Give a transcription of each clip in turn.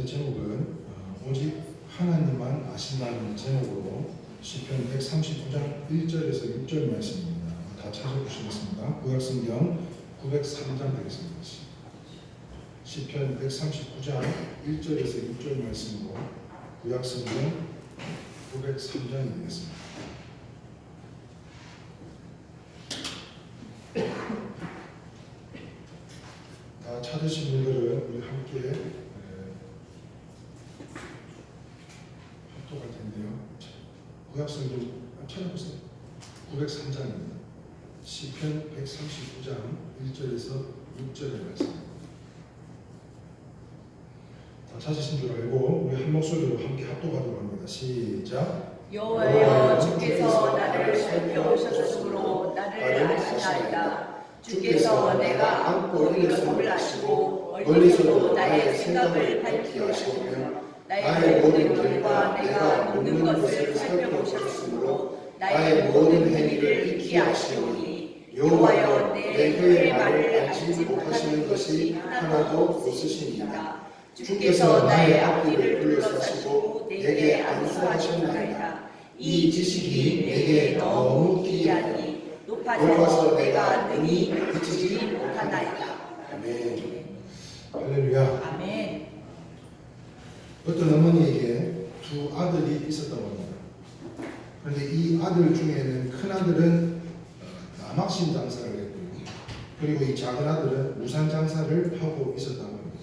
제목은 오직 하나님만 아신다는 제목으로 시편 139장 1절에서 6절 말씀입니다. 다 찾아보시겠습니다. 구약성경 903장 되겠습니다. 시편 139장 1절에서 6절 말씀으로 구약성경 903장이 되겠습니다. 다 찾으신 분들은 우리 함께 할 텐데요. 구약성경 찾아보세요. 903장입니다. 시편 139장 1절에서 6절의 말씀. 다 찾으신 줄 알고 우리 한 목소리로 함께 합독하도록 합니다. 시작. 여호와여, 주께서 나를 살펴오셨으므로 나를 아시나이다. 주께서 내가 안고 일어섬을 아시고 멀리서도 나의 생각을 밝히 하시며 나의 모든 길과 내가 묻는 것을 살펴보셨으므로 나의 모든 행위를 익히 아시오니 여호와여, 내 혀의 말을 알지 못하시는 것이 하나도 없으시니이다. 주께서 나의 앞길을 둘러싸시고 내게 안수하셨나이다. 이 지식이 내게 너무 기이하니 높아서 내가 능히 그치지 못하나이다. 아멘. 할렐루야. 아멘. 어떤 어머니에게 두 아들이 있었다고 합니다. 그런데 이 아들 중에는 큰 아들은 남학신 장사를 했고요. 그리고 이 작은 아들은 우산 장사를 하고 있었다고 합니다.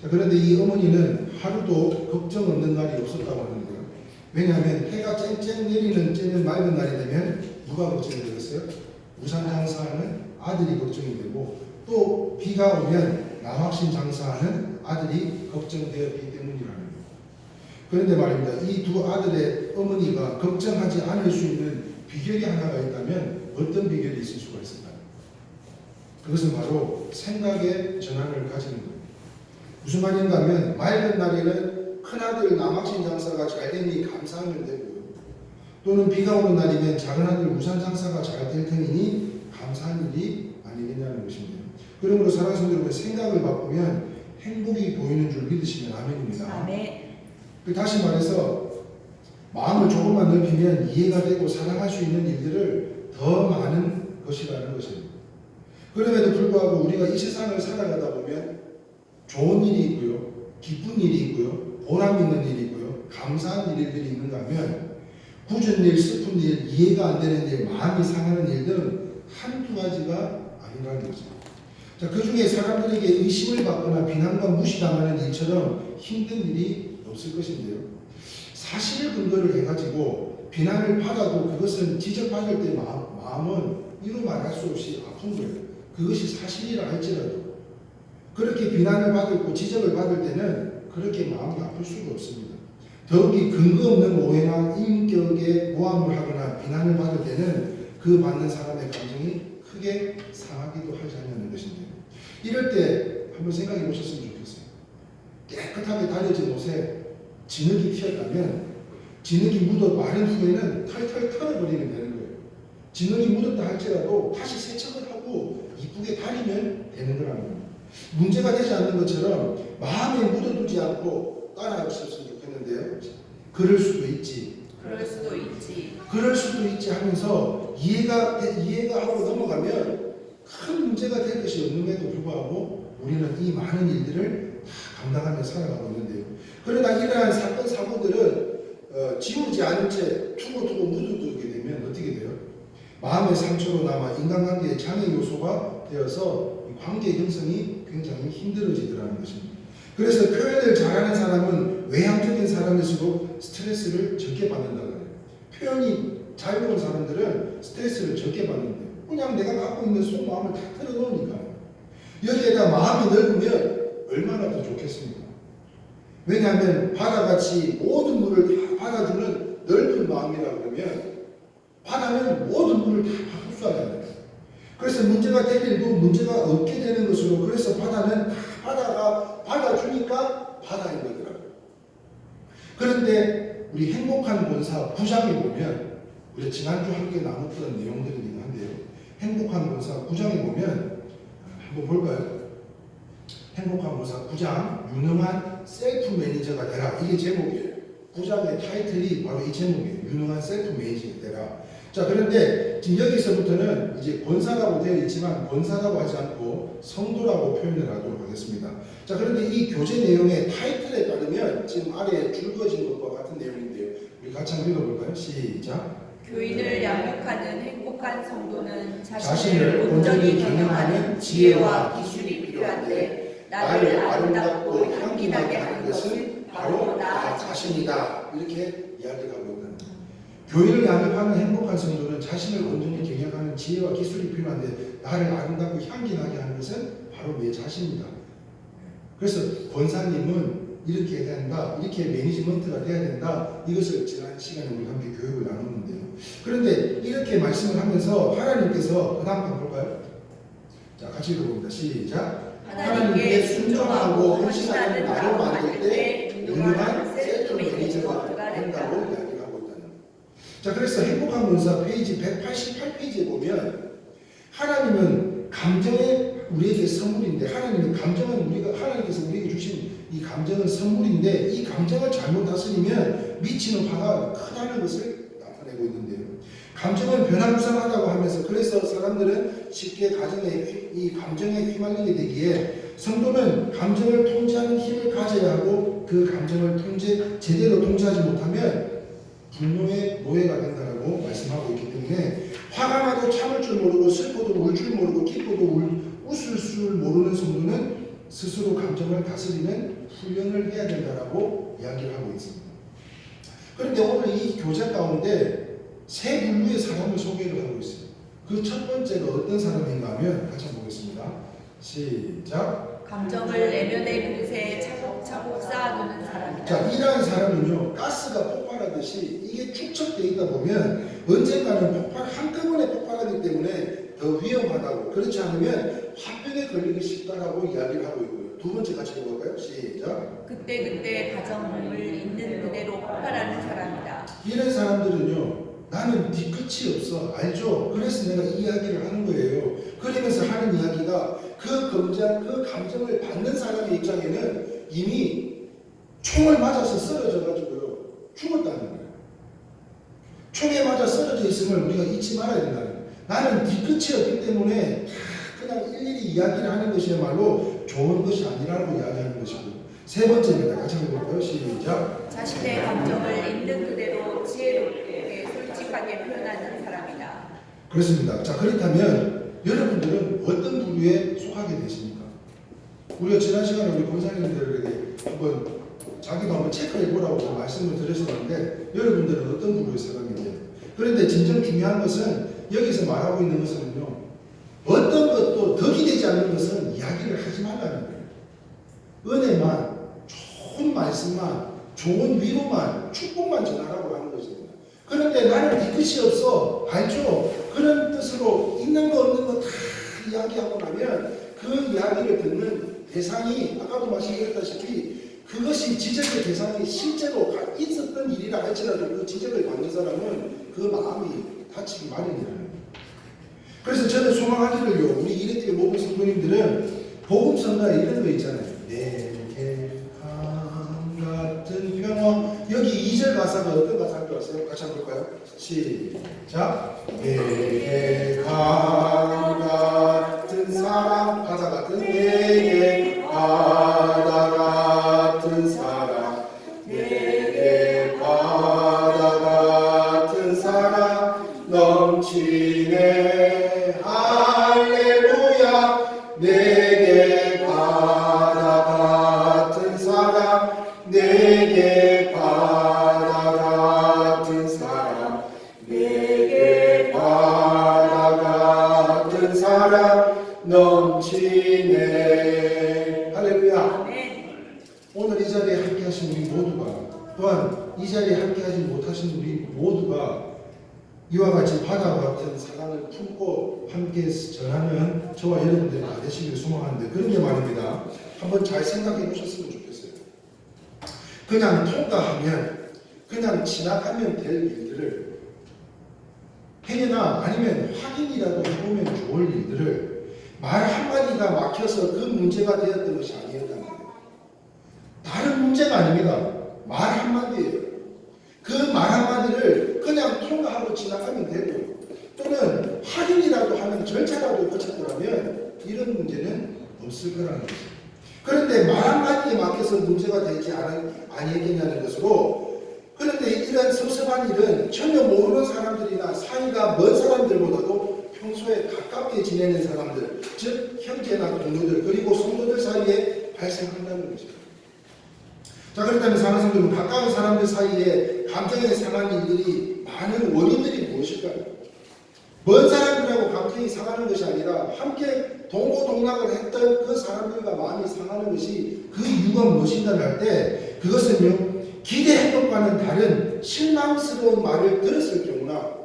자, 그런데 이 어머니는 하루도 걱정 없는 날이 없었다고 하는데요. 왜냐하면 해가 쨍쨍 내리는 맑은 날이 되면 누가 걱정이 되겠어요? 우산 장사하는 아들이 걱정이 되고, 또 비가 오면 남학신 장사하는 아들이 걱정되었기 때문이라는 거예요. 그런데 말입니다. 이 두 아들의 어머니가 걱정하지 않을 수 있는 비결이 하나가 있다면 어떤 비결이 있을 수가 있을까요? 그것은 바로 생각의 전환을 가지는 거예요. 무슨 말인가 하면 맑은 날에는 큰아들 남학신 장사가 잘 되니 감사하면 되고요. 또는 비가 오는 날이면 작은아들 우산 장사가 잘 될 테니 감사한 일이 아니겠냐는 것입니다. 그러므로 사랑하는 성도 여러분, 생각을 바꾸면 행복이 보이는 줄 믿으시면 아멘입니다. 아멘. 다시 말해서 마음을 조금만 넓히면 이해가 되고 사랑할 수 있는 일들을 더 많은 것이라는 것입니다. 그럼에도 불구하고 우리가 이 세상을 살아가다 보면 좋은 일이 있고요, 기쁜 일이 있고요, 보람 있는 일이 있고요, 감사한 일들이 있는가 하면 굳은 일, 슬픈 일, 이해가 안 되는 일, 마음이 상하는 일들은 한두 가지가 아니라는 거죠. 자, 그 중에 사람들에게 의심을 받거나 비난과 무시당하는 일처럼 힘든 일이 없을 것인데요. 사실을 근거를 해가지고 비난을 받아도 그것은 지적받을 때 마음은 이루 말할 수 없이 아픈 거예요. 그것이 사실이라 할지라도. 그렇게 비난을 받고 지적을 받을 때는 그렇게 마음이 아플 수가 없습니다. 더욱이 근거 없는 오해나 인격에 모함을 하거나 비난을 받을 때는 그 받는 사람의 감정이 크게 상하기도 하지 않냐는 것인데요. 이럴 때 한번 생각해 보셨으면 좋겠어요. 깨끗하게 다려진 옷에 진흙이 튀었다면 진흙이 묻어 마른 후에는 털털 털어버리면 되는 거예요. 진흙이 묻었다 할지라도 다시 세척을 하고 이쁘게 다리면 되는 거라는 겁니다. 문제가 되지 않는 것처럼 마음에 묻어두지 않고 따라하셨으면 좋겠는데요. 그럴 수도 있지. 그럴 수도 있지. 그럴 수도 있지 하면서 이해가 하고 넘어가면 큰 문제가 될 것이 없는데도 불구하고 우리는 이 많은 일들을 다 감당하며 살아가고 있는데요. 그러나 이러한 사건, 사고들은 지우지 않은 채 두고두고 묻어두게 되면 어떻게 돼요? 마음의 상처로 남아 인간관계의 장애 요소가 되어서 관계 형성이 굉장히 힘들어지더라는 것입니다. 그래서 표현을 잘하는 사람은 외향적인 사람일수록 스트레스를 적게 받는다고 해요. 표현이 자유로운 사람들은 스트레스를 적게 받는데 그냥 내가 갖고 있는 속마음을 다 털어놓으니까. 여기에다 마음이 넓으면 얼마나 더 좋겠습니까? 왜냐하면 바다같이 모든 물을 다 받아주는 넓은 마음이라 그러면 바다는 모든 물을 다 흡수하잖아요. 그래서 문제가 될 일도 문제가 없게 되는 것으로, 그래서 바다는 다 바다가 받아주니까 바다인 거더라고요. 그런데 우리 행복한 본사 9장에 보면, 우리 지난주 함께 나눴던 내용들이긴 한데요. 행복한 본사 9장에 보면 한번 볼까요? 행복한 모사 9장 유능한 셀프 매니저가 되라. 이게 제목이에요. 9장의 타이틀이 바로 이 제목이에요. 유능한 셀프 매니저가 되라. 자, 그런데 지금 여기서부터는 이제 권사라고 되어 있지만 권사라고 하지 않고 성도라고 표현을 하도록 하겠습니다. 자, 그런데 이 교재 내용의 타이틀에 따르면 지금 아래에 줄 그어진 것과 같은 내용인데요. 우리 같이 한번 읽어볼까요? 시작. 교인을 양육하는 행복한 성도는 자신을 자신을 온전히 경영하는 지혜와 기술이 필요한데 나를 아름답고 향기나게 하는 것은 바로 나 자신이다. 이렇게 이야기를 하고 있는 거예요. 교회를 양육하는 행복한 성도는 자신을 온전히 경영하는 지혜와 기술이 필요한데 나를 아름답고 향기나게 하는 것은 바로 내 자신이다. 그래서 권사님은 이렇게 해야 된다, 이렇게 매니지먼트가 돼야 된다, 이것을 지난 시간에 우리 함께 교육을 나눴는데요. 그런데 이렇게 말씀을 하면서 하나님께서 그 다음 번 볼까요? 자, 같이 읽어봅니다. 시작. 하나님께 순종하고 헌신하는 나로 만들 때 유능한 셀프 매니저가 된다고 이야기를 하고 있다는 거예요. 자, 그래서 행복한 문사 페이지 188페이지에 보면 하나님은 감정의 우리에게 선물인데 하나님의 감정은 하나님께서 우리에게 주신 이 감정은 선물인데 이 감정을 잘못 다스리면 미치는 화가 크다는 것을 나타내고 있는데요. 감정은 변화무쌍하다고 하면서 그래서 사람들은 쉽게 이 감정에 휘말리게 되기에 성도는 감정을 통제하는 힘을 가져야 하고 그 감정을 제대로 통제하지 못하면 분노의 노예가 된다고 말씀하고 있기 때문에 화가 나도 참을 줄 모르고 슬퍼도 울 줄 모르고 기뻐도 웃을 줄 모르는 성도는 스스로 감정을 다스리는 훈련을 해야 된다고 이야기를 하고 있습니다. 그런데 오늘 이 교재 가운데 세 분류의 사람을 소개를 하고 있어요. 그 첫 번째가 어떤 사람인가 하면 같이 한번 보겠습니다. 시작. 감정을 내면의 그릇에 차곡차곡 쌓아두는 사람이다. 자, 이러한 사람은요, 가스가 폭발하듯이 이게 축적되어 있다 보면 언젠가는 한꺼번에 폭발하기 때문에 더 위험하다고, 그렇지 않으면 화병에 걸리기 쉽다라고 이야기를 하고 있고요. 두 번째 같이 해볼까요? 시작. 그때그때 가정을 있는 그대로 폭발하는 사람이다. 이런 사람들은요, 나는 뒤끝이 없어, 알죠? 그래서 내가 이 이야기를 하는 거예요. 그러면서 하는 이야기가 그 감정을 받는 사람의 입장에는 이미 총을 맞아서 쓰러져가지고요, 죽었다는 거예요. 총에 맞아 쓰러져 있음을 우리가 잊지 말아야 된다는 거예요. 나는 뒤끝이 없기 때문에 그냥 일일이 이야기를 하는 것이야말로 좋은 것이 아니라고 이야기하는 것이고, 세 번째입니다. 같이 해볼까요? 시작. 자신의 감정을 있는 그대로 지혜롭게 솔직하게 표현하는 사람이다. 그렇습니다. 자, 그렇다면 여러분들은 어떤 부류에 속하게 되십니까? 우리가 지난 시간에 우리 권사님들에게 자기도 한번 체크해 보라고 말씀을 드렸었는데 여러분들은 어떤 부류에 속하게? 그런데 진정 중요한 것은 여기서 말하고 있는 것은요, 어떤 것도 덕이 되지 않는 것은 이야기를 하지 말라는 거예요. 은혜만, 좋은 말씀만, 좋은 위로만, 축복만 전하라고 하는 것입니다. 그런데 나는 뒤끝이 없어, 알죠? 그런 뜻으로 있는 거 없는 거 다 이야기하고 나면 그 이야기를 듣는 대상이 아까도 말씀드렸다시피 그것이 지적의 대상이 실제로 있었던 일이라 할지라도 그 지적을 받는 사람은 그 마음이 다치기 마련이라는 거예요. 그래서 저는 소망하기를요, 우리 이래티의 모든 성도님들은 복음 전달에 이런 거 있잖아요. 내게 같은 평화. 여기 2절 가사가 어떤 가사인 줄 아세요? 같이 한번 볼까요? 시작. 내게 같은 사랑, 바다 같은 내게 바다 같은 사랑, 내게 바다 같은 사랑 넘치네 할렐루야. 내게 바다 같은 사랑, 내게 바다 같은 사랑, 내게 바다 같은 사랑 넘치네. 할렐루야. 아멘. 오늘 이 자리에 함께 하신 우리 모두가, 또한 이 자리에 함께 하지 못하신 우리 모두가 이와 같이 바다와 같은 사랑을 품고 함께 전하는 저와 여러분들이 다 되시길 소망하는데, 그런데 말입니다. 한번 잘 생각해 보셨으면 좋겠어요. 그냥 통과하면, 그냥 지나가면 될 일들을 행여나 아니면 확인이라도 해보면 좋을 일들을 말 한마디가 막혀서 그 문제가 되었던 것이 아니었단 말이에요. 다른 문제가 아닙니다. 말 한마디예요. 그 말 한마디를 그냥 통과하고 지나가면 되고, 또는 확인이라도 하는 절차라도 거쳤더라면 이런 문제는 없을 거라는 거죠. 그런데 말 한마디에 막혀서 문제가 되지 아니겠냐는 것으로, 그런데 이런 섭섭한 일은 전혀 모르는 사람들이나 사이가 먼 사람들보다도 평소에 가깝게 지내는 사람들, 즉 형제나 동료들 그리고 성도들 사이에 발생한다는 것입니다. 자, 그렇다면 사랑하는 성도는 가까운 사람들 사이에 감정이 상하는 일들이 많은 원인들이 무엇일까요? 먼 사람들하고 감정이 상하는 것이 아니라 함께 동고동락을 했던 그 사람들과 마음이 상하는 것이 그 이유가 무엇인가 할 때, 그것은요, 기대한 것과는 다른 실망스러운 말을 들었을 경우나,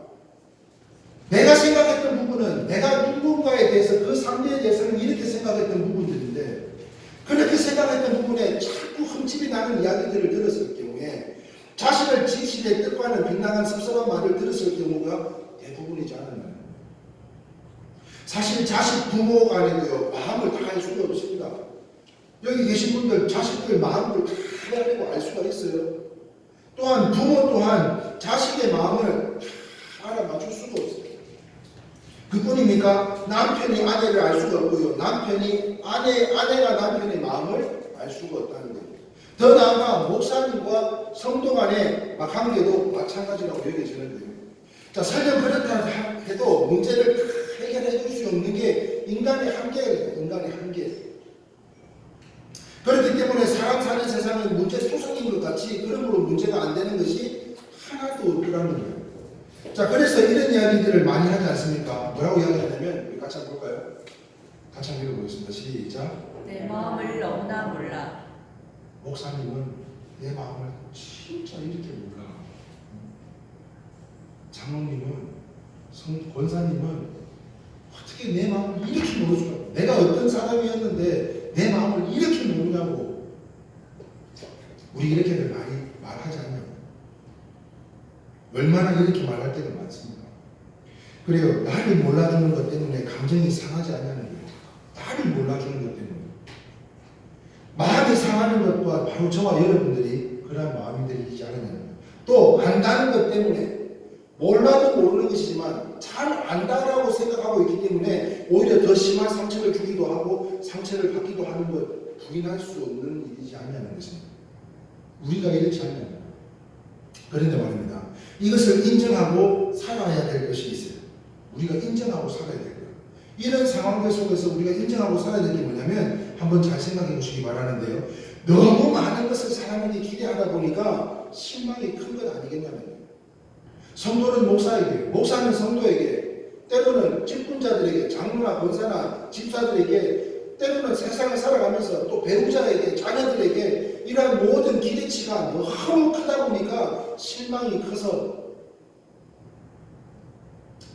내가 생각했던 부분은 내가 누군가에 대해서 그 상대에 대해서는 이렇게 생각했던 부분들인데, 그렇게 생각했던 부분에 자꾸 흠집이 나는 이야기들을 들었을 경우에 자신을 진실의 뜻과는 빗나간 섭섭한 말을 들었을 경우가 대부분이지 않았나요? 사실 자식 부모 간에도요, 마음을 다 알 수가 없습니다. 여기 계신 분들 자식들 마음을 다 알고 알 수가 있어요. 또한 부모 또한 자식의 마음을 다 알아맞출 수가 없어요. 그뿐입니까? 남편이 아내를 알 수가 없고요. 남편이 아내가 남편의 마음을 알 수가 없다는 거예요. 더 나아가 목사님과 성도 간의 관계도 마찬가지라고 여겨지는데요. 자, 설령 그렇다 해도 문제를 다 해결해 줄 수 없는 게 인간의 한계예요. 인간의 한계. 그렇기 때문에 사람 사는 세상이 문제 소성인 것 같이 그러므로 문제가 안 되는 것이 하나도 없더라는 거예요. 자, 그래서 이런 이야기들을 많이 하지 않습니까? 뭐라고 이야기하냐면, 우리 같이 한번 볼까요? 같이 한번 읽어보겠습니다. 시작. 내 마음을 너무나 몰라. 목사님은 내 마음을 진짜 이렇게 몰라. 장로님은, 권사님은 어떻게 내 마음을 이렇게 모를 수가 있어? 내가 어떤 사람이었는데 내 마음을 이렇게 모르냐고. 우리 이렇게들 많이 말하지 않냐고. 얼마나 이렇게 말할 때가 많습니다. 그래요. 나를 몰라주는 것 때문에 감정이 상하지 않냐는 거예요. 나를 몰라주는 것 때문에. 마음이 상하는 것과 바로 저와 여러분들이 그러한 마음들이지 않느냐는 거예요. 또 안다는 것 때문에, 몰라도 모르는 것이지만 잘 안다라고 생각하고 있기 때문에 오히려 더 심한 상처를 주기도 하고 상처를 받기도 하는 것, 부인할 수 없는 일이지 않냐는 것입니다. 우리가 이렇지 않냐는 거예요. 그런데 말입니다. 이것을 인정하고 살아야 될 것이 있어요. 우리가 인정하고 살아야 될 거예요. 이런 상황들 속에서 우리가 인정하고 살아야 될 게 뭐냐면, 한번 잘 생각해 보시기 바라는데요. 너무 많은 것을 사람에게 기대하다 보니까 실망이 큰 것 아니겠냐면요. 성도는 목사에게, 목사는 성도에게, 때로는 직분자들에게, 장로나 권사나 집사들에게, 때로는 세상을 살아가면서 또 배우자에게, 자녀들에게 이러한 모든 기대치가 너무 크다 보니까 실망이 커서,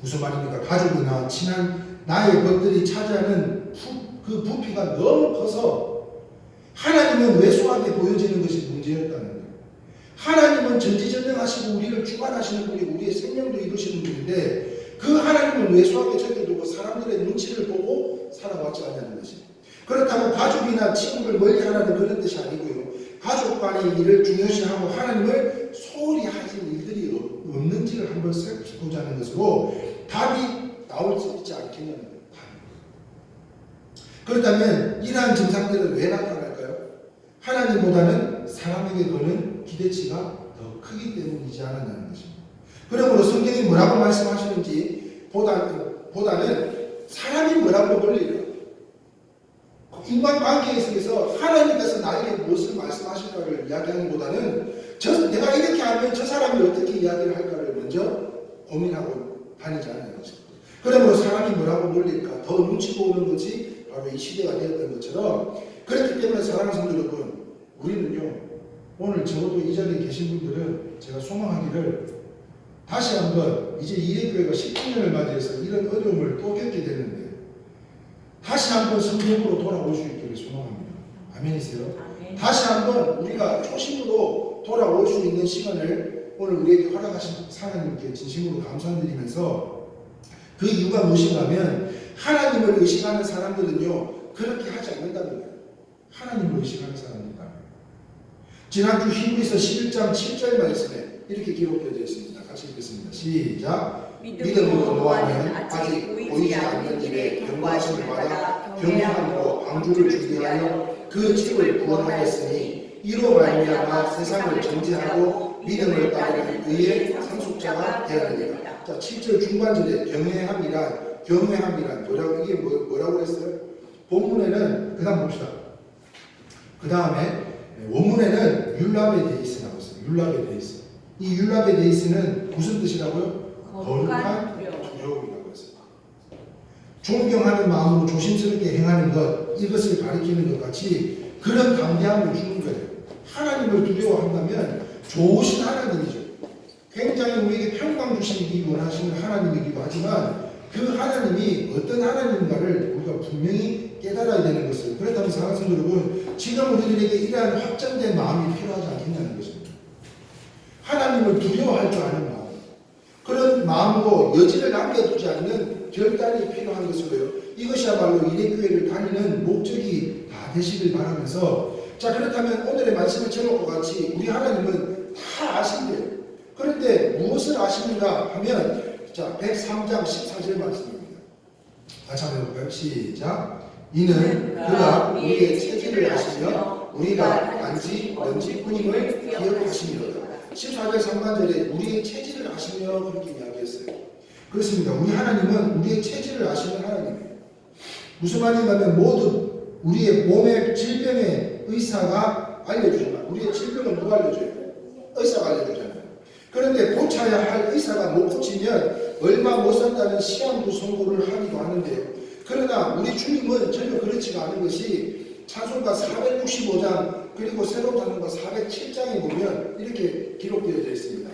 무슨 말입니까? 가족이나 친한 나의 것들이 차지하는 그 부피가 너무 커서 하나님은 왜소하게 보여지는 것이 문제였다는 거예요. 하나님은 전지전능하시고 우리를 주관하시는 분이고 우리의 생명도 이루시는 분인데, 그 하나님은 왜소하게 적혀두고 사람들의 눈치를 보고 살아왔지 않냐는 것입니다. 그렇다고 가족이나 친구를 멀리하라는 그런 뜻이 아니고요. 가족 간의 일을 중요시하고 하나님을 소홀히 하신 일들이 없는지를 한번 살펴보자는 것으로 답이 나올 수 있지 않겠냐는 거예요. 그렇다면 이러한 증상들은 왜 나타날까요? 하나님보다는 사람에게 거는 기대치가 더 크기 때문이지 않았냐는 것입니다. 그러므로 성경이 뭐라고 말씀하시는지 보다는 사람이 뭐라고 놀리려, 인간관계에 있어서 하나님께서 나에게 무엇을 말씀하실까를 이야기하기보다는 내가 이렇게 하면 저 사람이 어떻게 이야기를 할까를 먼저 고민하고 다니지 않는 것입니다. 그러므로 사람이 뭐라고 놀릴까 더 눈치 보는 것이 바로 이 시대가 되었던 것처럼, 그렇기 때문에 사랑하는 성도 여러분, 우리는요, 오늘 적어도 이 자리에 계신 분들은 제가 소망하기를 다시 한번 이제 이해교회가 10주년을 맞이해서 이런 어려움을 또 겪게 되는데 다시 한번 성경으로 돌아올 수 있기를 소망합니다. 아멘이세요? 아멘. 다시 한번 우리가 초심으로 돌아올 수 있는 시간을 오늘 우리에게 허락하신 하나님께 진심으로 감사드리면서, 그 이유가 무엇인가 하면 하나님을 의식하는 사람들은요 그렇게 하지 않는다는 거예요. 하나님을 의식하는 사람입니다. 지난주 히브리서 11장 7절 말씀에 이렇게 기록되어 있습니다. 같이 읽겠습니다. 시작. 믿음으로 노아는 아직 보이지 않는 일에 경고하심을 받아 경외함으로 방주를 준비하여 그 집을 구원하였으니 이로 말미암아 세상을 정죄하고 믿음을 따르는 의의 상속자가 되었느니라. 자, 7절 중반절에 경외함이란 뭐라고 이게 뭐라고 했어요? 본문에는 그다음 봅시다. 그 다음에 원문에는 율라베 데이스라고 했어요. 율라베 데이스. 이 율라베 데이스는 무슨 뜻이라고요? 거룩한 두려움이라고 했어요. 존경하는 마음으로 조심스럽게 행하는 것, 이것을 가리키는 것 같이 그런 담대함을 주는 거예요. 하나님을 두려워한다면 좋으신 하나님이죠. 굉장히 우리에게 평강 주시기 원하시는 하나님이기도 하지만 그 하나님이 어떤 하나님인가를 우리가 분명히 깨달아야 되는 것을, 그렇다면 사랑하는 성도 여러분, 지금 우리들에게 이러한 확정된 마음이 필요하지 않겠냐는 것입니다. 하나님을 두려워할 줄 아는 마음, 그런 마음으로 여지를 남겨두지 않는 결단이 필요한 것이고요. 이것이야말로 이레교회를 다니는 목적이 다 되시길 바라면서, 자, 그렇다면 오늘의 말씀의 제목과 같이 우리 하나님은 다 아신대요. 그런데 무엇을 아시는가 하면, 자, 103장 14절 말씀입니다. 같이 한번 해볼까요? 시작. 이는 그가 우리의 체질을 아시며 우리가 단지 먼지뿐임을 기억하시니로다. 14절 상반절에 우리의 체질을 아시며 그렇게 이야기했어요. 그렇습니다. 우리 하나님은 우리의 체질을 아시는 하나님이에요. 무슨 말인가면 모두 우리의 몸의 질병의 의사가 알려주지만, 우리의 질병은 누가 알려줘요? 의사가 알려주잖아요. 그런데 고쳐야 할 의사가 못 고치면 얼마 못 산다는 시한부 선고를 하기도 하는데요. 그러나 우리 주님은 전혀 그렇지가 않은 것이 찬송가 465장 그리고 새로운 찬송가 407장에 보면 이렇게 기록되어 있습니다.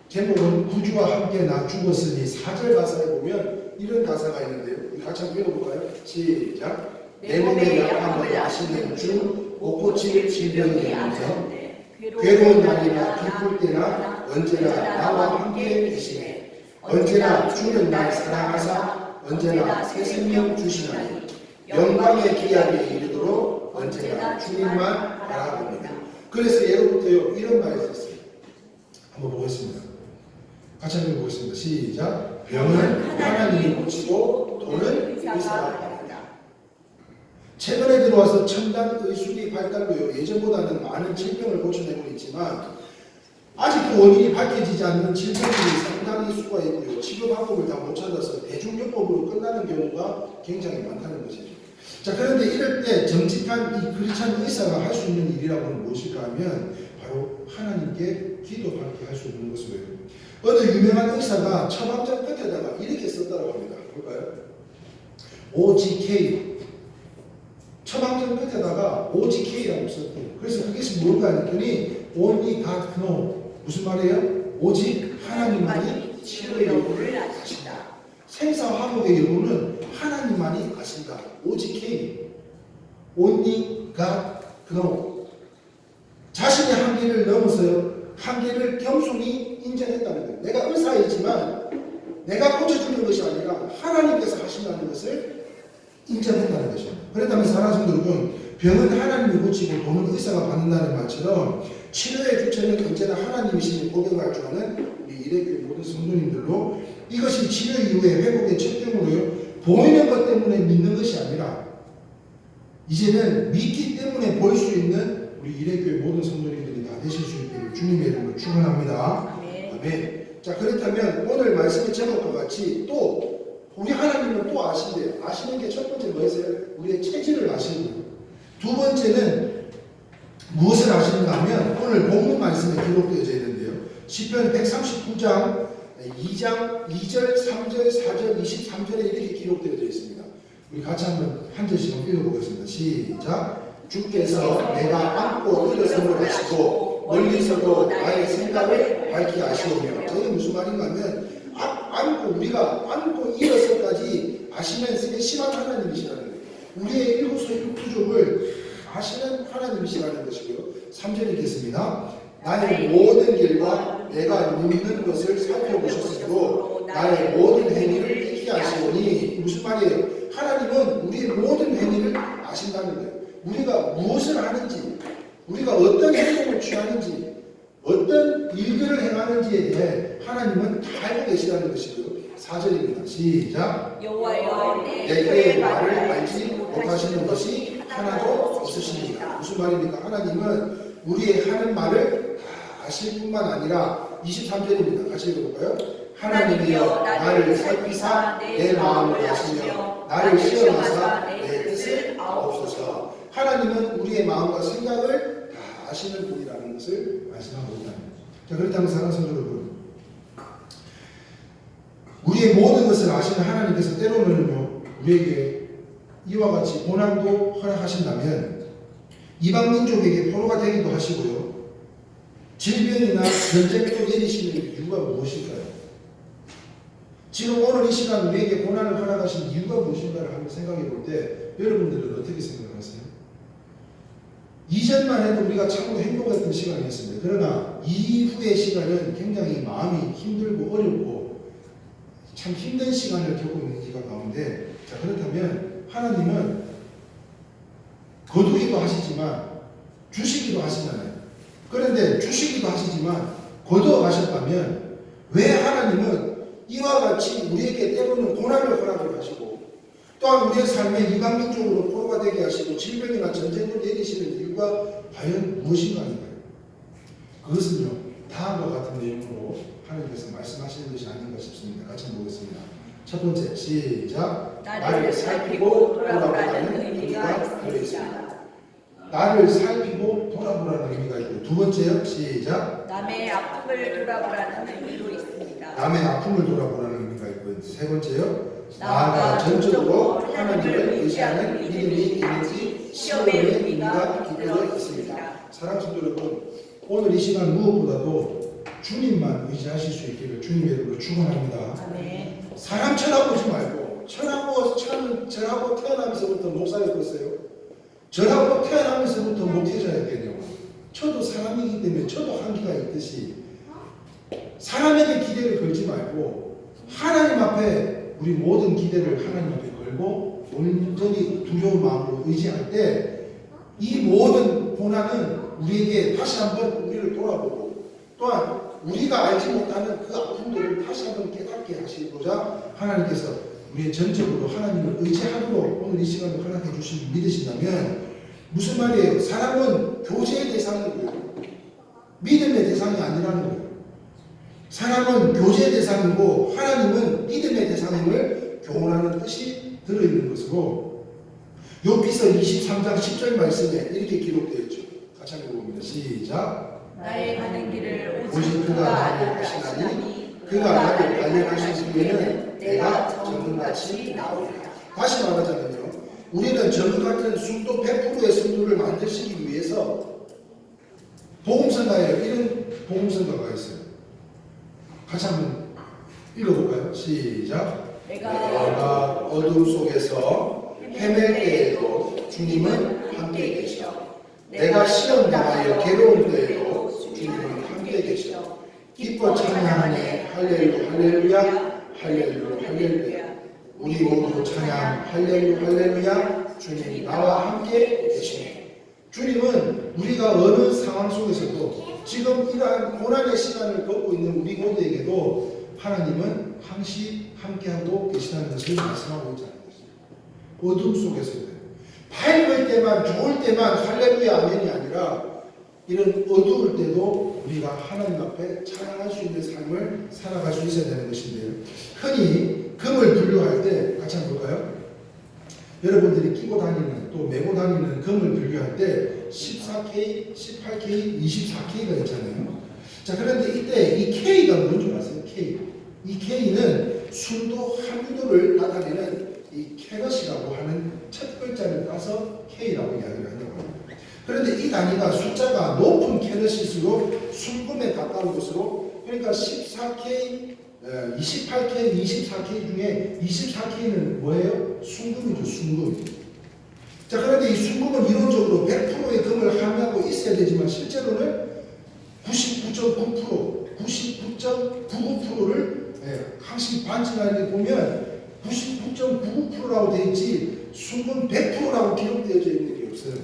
제목은 구주와 함께 나 죽었으니 4절 가사에 보면 이런 가사가 있는데요. 같이 한번 읽어볼까요? 시작. 내 몸의 약함을 아시는 주 못 고칠 질병이 없네. 괴로운 날이나 기쁠 때나 언제나 나와 함께 계시네. 언제나 주는 날 사랑하사 언제나 새 생명 주시나니 영광의 기약에 이르도록 언제나 주님만 바라봅니다. 그래서 예로부터요 이런 말이 있었어요. 한번 보겠습니다. 같이 한번 보겠습니다. 시작. 병은 하나님이 고치고 돈은 의사가 받는다. 최근에 들어와서 첨단 의술이 발달로요 예전보다는 많은 질병을 고쳐내고 있지만 아직도 원인이 밝혀지지 않는 질병들이 상당히 수가 있고요. 치료 방법을 다 못 찾아서 대중요법으로 끝나는 경우가 굉장히 많다는 것이죠. 자, 그런데 이럴 때 정직한 이 크리스찬 의사가 할 수 있는 일이라고는 무엇일까 하면 바로 하나님께 기도하게 할 수 있는 것이고요. 어느 유명한 의사가 처방전 끝에다가 이렇게 썼다고 합니다. 볼까요? OGK. 처방전 끝에다가 OGK라고 썼대요. 그래서 그것이 뭔가 했더니 Only God knows. 무슨 말이에요? 오직 하나님만이 치료의 여부를 아신다. 생사화복의 여부는 하나님만이 아신다. OGK. Only God knows. 자신의 한계를 넘어서요. 한계를 겸손히 인정했다는 거예요. 내가 의사이지만 내가 고쳐주는 것이 아니라 하나님께서 하신다는 것을 인정했다는 것입니다. 그렇다면 사랑하는 성도 여러분, 병은 하나님이 고치고 돈은 의사가 받는다는 말처럼 치료의 주체는 언제나 하나님이시니 고백할 줄 아는 우리 이레교회 모든 성도님들로 이것이 치료 이후에 회복의 첫 경우로요 보이는 것 때문에 믿는 것이 아니라 이제는 믿기 때문에 보일 수 있는 우리 이레교회 모든 성도님들이 다 되실 수 있기를 주님의 이름으로 축원합니다. 아멘. 자, 그렇다면 오늘 말씀의 제목과 같이 또 우리 하나님은 또 아신대요. 아시는 게 첫 번째 뭐였어요? 우리의 체질을 아시는 거예요. 두 번째는 무엇을 아시는가 하면 오늘 본문 말씀에 기록되어져 있는데요. 시편 139장 2장 2절 3절 4절 23절에 이렇게 기록되어져 있습니다. 우리 같이 한 절씩 읽어보겠습니다. 시작. 주께서 내가 안고 일어섬을 하시고 멀리서도 나의 생각을 밝히 아시오며. 저게 무슨 말인가 하면 안고 우리가 안고 일어서까지 아시는 세심한 하나님이시라는 거예요. 우리의 일곱소 일부족을 아시는 하나님이시라는 것이고요. 3절 읽겠습니다. 나의 모든 길과 내가 눕는 것을 살펴보셨으므로 나의 모든 행위를 익히 아시오니. 무슨 말이에요? 하나님은 우리의 모든 행위를 아신다는 거예요. 우리가 무엇을 하는지, 우리가 어떤 행동을 취하는지, 어떤 일들을 행하는지에 대해 하나님은 다 알고 계시다는 것이고요. 4절입니다. 시작. 여호와여 내게 말을 알지 못하시는 것이 하나도 없으십니다. 무슨 말입니까? 하나님은 우리의 하는 말을 다 아실 뿐만 아니라 23절입니다. 같이 읽어볼까요? 하나님이여 나를 살피사 내 마음을 아시며 나를 시험하사 내 뜻을 아옵소서. 하나님은 우리의 마음과 생각을 다 아시는 분이라는 것을 말씀하고 있다는 거죠. 자, 그렇다면 사랑하는 성도 여러분, 우리의 모든 것을 아시는 하나님께서 때로는요 우리에게 이와 같이 고난도 허락하신다면 이방 민족에게 포로가 되기도 하시고요, 질병이나 전쟁도 내리시는 이유가 무엇일까요? 지금 오늘 이 시간 우리에게 고난을 허락하신 이유가 무엇인가를 한번 생각해 볼 때 여러분들은 어떻게 생각하세요? 이전만 해도 우리가 참으로 행복했던 시간이었습니다. 그러나 이후의 시간은 굉장히 마음이 힘들고 어렵고 참 힘든 시간을 겪고 있는 시간 가운데, 자, 그렇다면 하나님은 거두기도 하시지만 주시기도 하시잖아요. 그런데 주시기도 하시지만 거두어 가셨다면 왜 하나님은 이와 같이 우리에게 때로는 고난을 허락을 하시고 또한 우리의 삶에 이방민족으로 포로가 되게 하시고 질병이나 전쟁을 내리시는 이유가 과연 무엇인가 하는 거예요? 그것은요 다음과 같은 내용으로 하나님께서 말씀하시는 것이 아닌가 싶습니다. 같이 보겠습니다. 첫 번째, 시작. 나를 살피고 돌아보라는 의미가 있습니다. 나를 살피고 돌아보라는 의미가 있고, 두 번째요, 시작. 남의 아픔을 돌아보라는 의미도 있습니다. 남의 아픔을 돌아보라는 의미가 있고, 세 번째요, 나아가 전적으로 하나님을 의지하는 믿음이 있는지 시험의 의미가 깃들어 있습니다. 사랑하는 성도 여러분, 오늘 이 시간 무엇보다도 주님만 의지하실 수 있기를 주님의 이름으로 축원합니다. 아멘. 사람 쳐다보지 말고, 저하고 태어나면서부터 목사였겠어요? 저하고 태어나면서부터 목회자였겠네요. 저도 사람이기 때문에 저도 한계가 있듯이 사람에게 기대를 걸지 말고 하나님 앞에 우리 모든 기대를 하나님 앞에 걸고 온전히 두려운 마음으로 의지할 때 이 모든 고난은 우리에게 다시 한번 우리를 돌아보고 또한 우리가 알지 못하는 그 아픔들을 다시 한번 깨닫게 하시고자 하나님께서 우리의 전적으로 하나님을 의지하도록 오늘 이 시간을 허락해 주신 믿으신다면, 무슨 말이에요? 사람은 교제의 대상이고요, 믿음의 대상이 아니라는 거예요. 사람은 교제의 대상이고 하나님은 믿음의 대상임을 교훈하는 뜻이 들어있는 것으로 욥기서 23장 10절 말씀에 이렇게 기록되어 있죠. 같이 한번 봅니다. 시작. 나의 가는 길을 오직 그가 나를 하시나니 그가 나를 발견하신 후에는 내가 정금같이 나오리라. 다시 말하자면요, 우리는 정금 같은 순도 100%의 성도를 만드시기 위해서 복음성가에 이런 복음성가가 있어요. 같이 한번 읽어볼까요? 시작. 내가 어둠 속에서 헤맬 때에도 주님은 함께 계셔. 내가 시험 당하여 괴로운 때에도 주님은 함께 계셔. 기뻐 찬양하네. 할렐루야 할렐루야 할렐루야 할렐루야. 우리 모두 찬양 할렐루야 할렐루야. 주님이 나와 함께 계시네. 주님은 우리가 어느 상황 속에서도 지금 이러한 고난의 시간을 겪고 있는 우리 모두에게도 하나님은 항시 함께하고 계시다는 것을 말씀하고 있지 않습니까? 어둠 속에서도 밝을 때만 좋을 때만 할렐루야 아멘이 아니라 이런 어두울 때도 우리가 하나님 앞에 찬양할 수 있는 삶을 살아갈 수 있어야 되는 것인데요, 흔히 금을 분류할 때 같이 한번 볼까요? 여러분들이 끼고 다니는 또 메고 다니는 금을 분류할 때 14K, 18K, 24K가 있잖아요. 자, 그런데 이때 이 K가 뭔지 아세요? K. 이 K는 순도 함유도를 나타내는 이 캐럿이라고 하는 첫 글자를 따서 K라고 이야기를 한다고 합니다. 그런데 이 단위가 숫자가 높은 캐럿일수록 순금에 가까운 것으로, 그러니까 14K, 28K, 24K 중에 24K는 뭐예요? 순금이죠, 순금. 자, 그런데 이 순금은 이론적으로 100%의 금을 함유하고 있어야 되지만 실제로는 99.9%, 99.99%를 항상 반증하게 보면 99.99%라고 되어 있지 순금 100%라고 기록되어져 있는 게 없어요.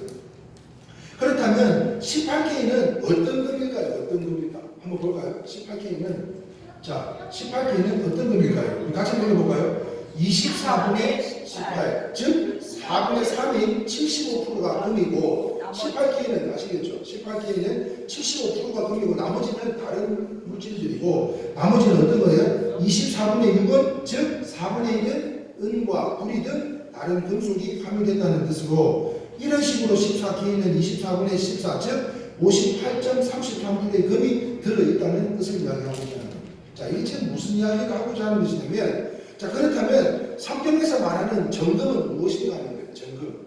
그렇다면 18K는 어떤 금일까요? 어떤 금일까? 한번 볼까요? 18K는 자, 18K는 어떤 금일까요? 같이 읽어볼까요? 24분의 18, 즉 4분의 3인 75%가 금이고 18K는 아시겠죠? 18K는 75%가 금이고 나머지는 다른 물질들이고 나머지는 어떤 거예요? 24분의 6은 즉 4분의 1은 은과 구리 등 다른 금속이 함유된다는 뜻으로 이런 식으로 14K는 24분의 14, 즉 58.33%의 금이 들어있다는 뜻을 이야기하고 있다는 겁니다. 자, 이게 지금 무슨 이야기를 하고자 하는 것이냐면 자, 그렇다면 성경에서 말하는 정금은 무엇인가 하는 거예요. 정금.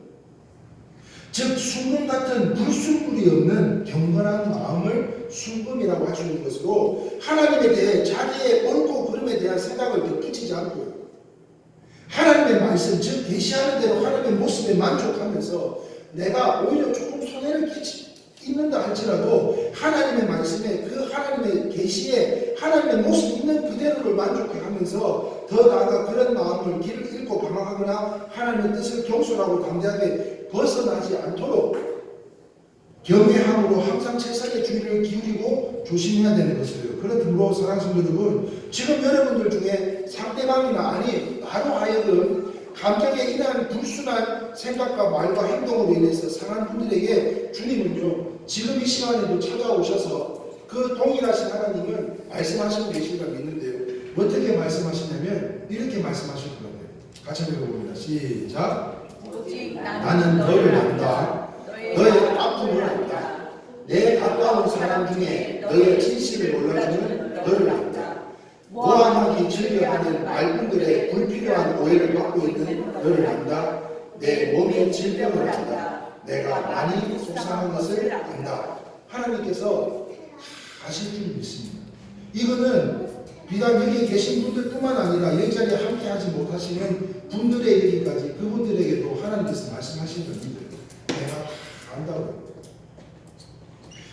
즉 순금 같은 불순물이 없는 경건한 마음을 순금이라고 할 수 있는 것으로 하나님에 대해 자기의 옳고 그름에 대한 생각을 덧붙이지 않고요. 하나님의 말씀, 즉 계시하는 대로 하나님의 모습에 만족하면서 내가 오히려 조금 손해를 끼친다 할지라도 하나님의 말씀에 그 하나님의 계시에 하나님의 모습 있는 그대로를 만족해하면서 더 나아가 그런 마음을 길을 잃고 방황하거나 하나님의 뜻을 경솔하고 담대하게 벗어나지 않도록 경외함으로 항상 최선의 주의를 기울이고 조심해야 되는 것이에요. 그러므로 사랑하는 성도 여러분, 지금 여러분들 중에 상대방이나 아니 나로 하여금 감정에 인한 불순한 생각과 말과 행동으로 인해서 상한 분들에게 주님은요 지금 이 시간에도 찾아오셔서 그 동일하신 하나님을 말씀하시고 계신가 믿는데요. 어떻게 말씀하시냐면 이렇게 말씀하실 것 같아요. 같이 읽어봅니다. 시작. 오직 나는 너를 안다. 너의 아픔을 안다. 내 가까운 사람 중에 너의 진실을 몰라주는 너를 안다. 모함하기 즐겨하는 말꾼들의 불필요한 오해를 받고 있는 너를 안다. 내 몸의 질병을 안다. 내가 많이 속상한 것을 안다. 하나님께서 아실 줄 믿습니다. 이거는 비단 여기 계신 분들뿐만 아니라 여기 자리에 함께 하지 못하시는 분들의 얘기까지 그분들에게도 하나님께서 말씀하시는 걸 믿어요. 내가 안다고.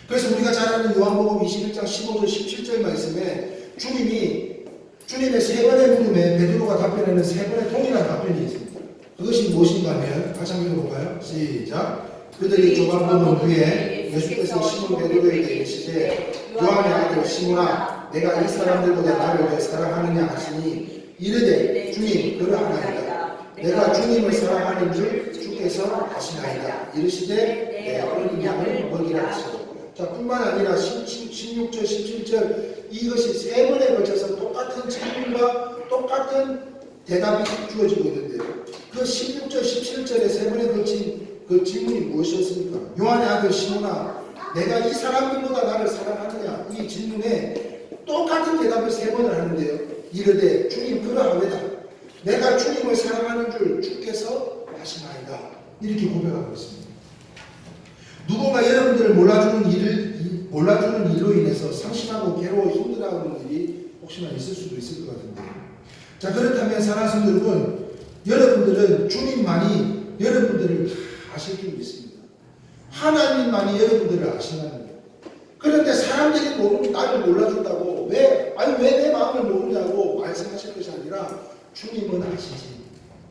그래서 우리가 잘 아는 요한복음 21장 15절 17절 말씀에 주님의 세 번의 물음에 베드로가 답변하는 세 번의 동일한 답변이 있습니다. 그것이 무엇인가 하면 같이 한번 읽어볼까요? 시작. 그들이 조각보는 후에 예수께서 시몬 베드로에게 이르시되 요한의 아들 시몬아 내가 이 사람들보다 나를 더 사랑하느냐 하시니 이르되 주님 그러하나이다. 내가 주님을 사랑하는 줄 주께서 아시나이다. 이르시되 내 어린 양을 먹이라 하시고 자, 뿐만 아니라 16절 17절 이것이 세 번에 걸쳐서 똑같은 질문과 똑같은 대답이 주어지고 있는데요. 그 16절 17절에 세 번에 걸친 그 질문이 무엇이었습니까? 요한의 아들 시몬아 내가 이 사람들보다 나를 사랑하느냐 이 질문에 똑같은 대답을 세 번을 하는데요. 이르되 주님 그러하외다. 내가 주님을 사랑하는 줄 주께서 아시나이다. 이렇게 고백하고 있습니다. 누군가 여러분들을 몰라주는 일로 인해서 상심하고 괴로워 힘들어하는 일이 혹시나 있을 수도 있을 것 같은데 자 그렇다면 사랑하는 여러분 여러분들은 주님만이 여러분들을 다 아실 줄 믿습니다. 하나님만이 여러분들을 아시나는 거예요. 그런데 사람들이 나를 몰라준다고 왜 내 마음을 모르냐고 말씀하실 것이 아니라 주님은 아시지.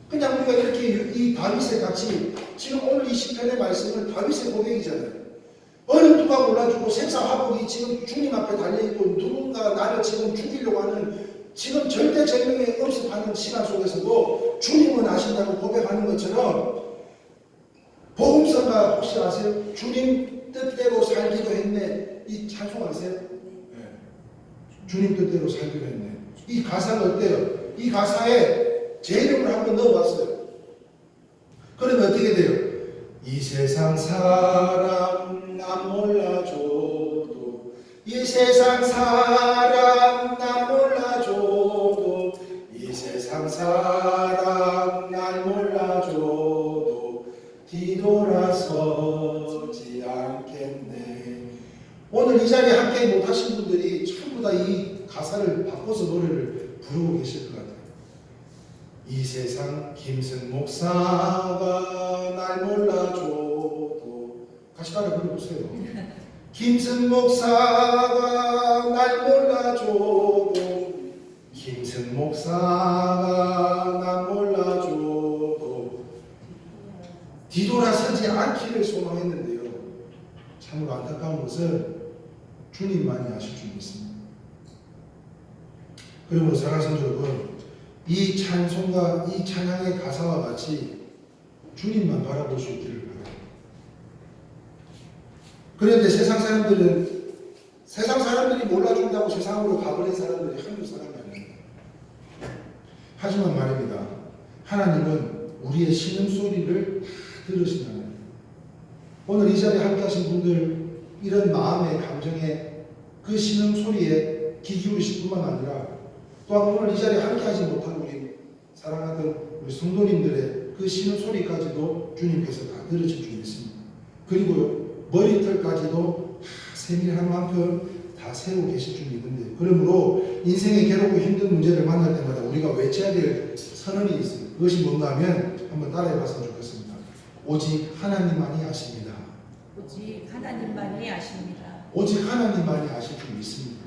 그냥 우리가 이렇게 이 다윗의 같이 지금 오늘 이 시편의 말씀은 다윗의 고백이잖아요. 어느 누가 몰라주고 생사화복이 지금 주님 앞에 달려있고 누군가 나를 지금 죽이려고 하는 지금 절대절명에 엄습하는 시간 속에서도 주님은 아신다고 고백하는 것처럼 복음서가 혹시 아세요? 주님 뜻대로 살기로 했네. 이 찬송 아세요? 네. 주님 뜻대로 살기로 했네. 이 가사가 어때요? 이 가사에 제 이름을 한번 넣어봤어요. 그러면 어떻게 돼요? 이 세상 사람 남 몰라줘도 이 세상 사람 남 몰라줘도 이 세상 사람 날 몰라줘도 뒤돌아서지 않겠네. 오늘 이 자리에 함께 못하신 분들이 전부 다 이 가사를 바꿔서 노래를 부르고 계실 것 같아요. 이 세상 김승 목사가 날 몰라줘도 같이 따라 불러보세요. 김승 목사가 날 몰라줘도 김승 이승 목사가 난 몰라줘도 뒤돌아서지 않기를 소망했는데요. 참으로 안타까운 것은 주님만이 아실 줄 믿습니다. 그러므로 사랑하는 여러분, 이 찬송과 이 찬양의 가사와 같이 주님만 바라볼 수 있기를 바랍니다. 그런데 세상 사람들이 몰라준다고 세상으로 가버린 사람들이 한두 사람이 아닙니다. 하지만 말입니다. 하나님은 우리의 신음소리를 다 들으신다는 거예요. 오늘 이 자리에 함께 하신 분들 이런 마음의 감정에 그 신음소리에 귀 기울이실 뿐만 아니라 또한 오늘 이 자리에 함께 하지 못한 우리 사랑하던 우리 성도님들의 그 신음소리까지도 주님께서 다 들으실 줄 믿습니다. 그리고 머리털까지도 다 세밀한 만큼 다 세우고 계실 줄 믿는데, 그러므로 인생의 괴롭고 힘든 문제를 만날 때마다 우리가 외쳐야 될 선언이 있어요. 그것이 뭔가 하면 한번 따라해 봤으면 좋겠습니다. 오직 하나님만이 아십니다. 오직 하나님만이 아십니다. 오직 하나님만이 아실 줄 믿습니다.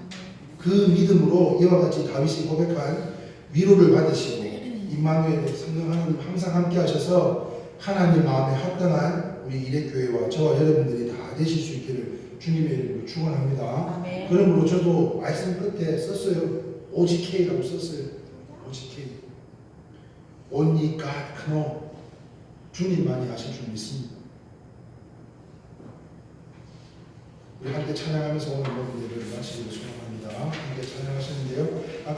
그 믿음으로 이와 같이 다윗이 고백한 위로를 받으시고 임마누엘 성령 하나님 항상 함께 하셔서 하나님 마음에 합당한 우리 이레교회와 저와 여러분들이 다 되실 수 있기를 주님의 이름으로 축원합니다. 아멘. 그러므로 저도 말씀 끝에 썼어요. 오직 K라고 썼어요. 오직 K. Only God knows. 주님만이 아실 줄 믿습니다. 우리 함께 찬양하면서 오늘 모든 예배를 마치기를 소망합니다. 함께 찬양하시는데요.